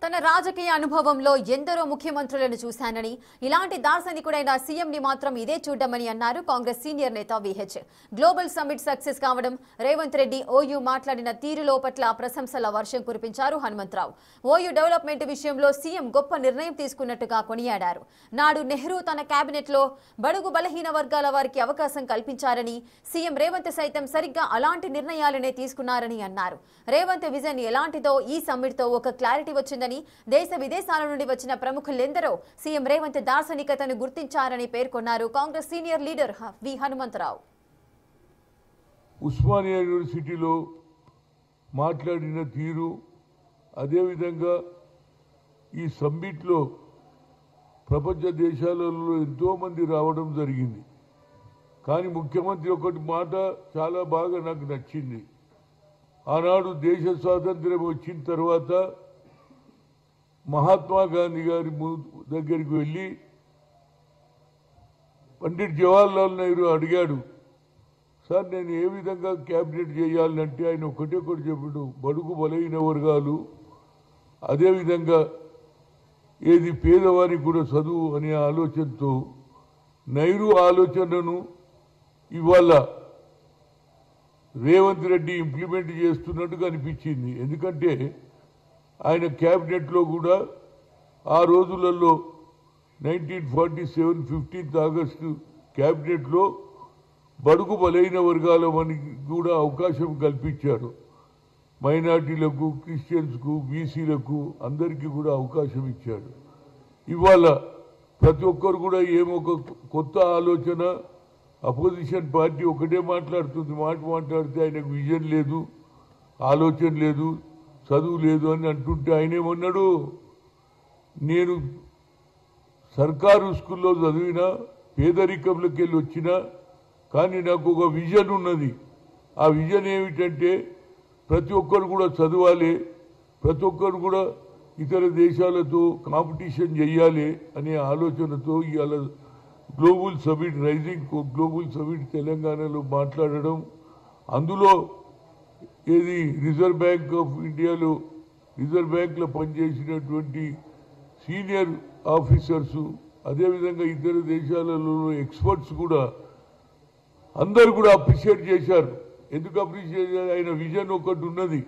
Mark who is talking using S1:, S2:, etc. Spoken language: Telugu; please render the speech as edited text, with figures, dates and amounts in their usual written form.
S1: తన రాజకీయ అనుభవంలో ఎందరో ముఖ్యమంత్రులను చూశానని ఇలాంటి దార్శనికుడైన సీఎంని మాత్రం ఇదే చూడమని అన్నారు కాంగ్రెస్ సీనియర్ నేత విహెచ్. గ్లోబల్ సమ్మిట్ సక్సెస్ కావడం, రేవంత్ రెడ్డి ఓయూ మాట్లాడిన తీరులో పట్ల ప్రశంసల వర్షం కురిపించారు హనుమంతరావు. ఓయూ డెవలప్మెంట్ విషయంలో సీఎం గొప్ప నిర్ణయం తీసుకున్నట్టుగా కొనియాడారు. నాడు నెహ్రూ తన కేబినెట్ లో బడుగు బలహీన వర్గాల వారికి అవకాశం కల్పించారని, సీఎం రేవంత్ సైతం సరిగ్గా అలాంటి నిర్ణయాలనే తీసుకున్నారని అన్నారు. రేవంత్ విజన్ ఎలాంటిదో ఈ సమ్మిట్ తో ఒక క్లారిటీ వచ్చిందని, దేశ విదేశాల నుండి వచ్చిన ప్రముఖులెందరో సీఎం రేవంత్ దార్శనికతను గుర్తించారని పేర్కొన్నారు కాంగ్రెస్ సీనియర్ లీడర్ వి హనుమంతరావు.
S2: ఉస్మానియా యూనివర్సిటీలో మాట్లాడిన తీరు, అదేవిధంగా ఈ సమ్మిట్లో ప్రపంచ దేశాలలో ఎంతో మంది రావడం జరిగింది. కానీ ముఖ్యమంత్రి ఒకటి మాట చాలా బాగా నాకు నచ్చింది. ఆనాడు దేశ స్వాతంత్ర్యం వచ్చిన తర్వాత మహాత్మా గాంధీ గారి దగ్గరికి వెళ్ళి పండిట్ జవహర్లాల్ నెహ్రూ అడిగాడు, సార్ నేను ఏ విధంగా క్యాబినెట్ చేయాలంటే ఆయన ఒకటి చెప్పాడు, బడుగు బలహీన వర్గాలు, అదేవిధంగా ఏది పేదవారికి కూడా చదువు అనే ఆలోచనతో నెహ్రూ ఆలోచనను ఇవాళ రేవంత్ రెడ్డి ఇంప్లిమెంట్ చేస్తున్నట్టుగా అనిపించింది. ఎందుకంటే ఆయన క్యాబినెట్లో కూడా ఆ రోజులలో 1947 15 ఆగస్టు క్యాబినెట్లో బడుగు బలైన వర్గాల వారికి కూడా అవకాశం కల్పించాడు. మైనార్టీలకు, క్రిస్టియన్స్కు, బీసీలకు అందరికీ కూడా అవకాశం ఇచ్చాడు. ఇవాళ ప్రతి ఒక్కరు కూడా ఏమొక కొత్త ఆలోచన, అపోజిషన్ పార్టీ ఒకటే మాట్లాడుతుంది, మాట్లాడితే ఆయనకు విజన్ లేదు, ఆలోచన లేదు, చదువు లేదు అని అంటుంటే ఆయన ఏమన్నాడు, నేను సర్కారు స్కూల్లో చదివినా, పేదరికంలోకి వెళ్ళి వచ్చినా, కానీ నాకు ఒక విజన్ ఉన్నది. ఆ విజన్ ఏమిటంటే ప్రతి ఒక్కరు కూడా చదవాలి, ప్రతి ఒక్కరు కూడా ఇతర దేశాలతో కాంపిటీషన్ చేయాలి అనే ఆలోచనతో ఇవాళ global summit, rising global summit తెలంగాణలో మాట్లాడడం, అందులో ఏది రిజర్వ్ బ్యాంక్ ఆఫ్ ఇండియాలో రిజర్వ్ బ్యాంక్లో పనిచేసినటువంటి సీనియర్ ఆఫీసర్సు, అదేవిధంగా ఇతర దేశాలలో ఎక్స్పర్ట్స్ కూడా అందరూ కూడా అప్రిషియేట్ చేశారు. ఎందుకు అప్రిషియేట్ చేశారు? ఆయన విజన్ ఒకటి ఉన్నది.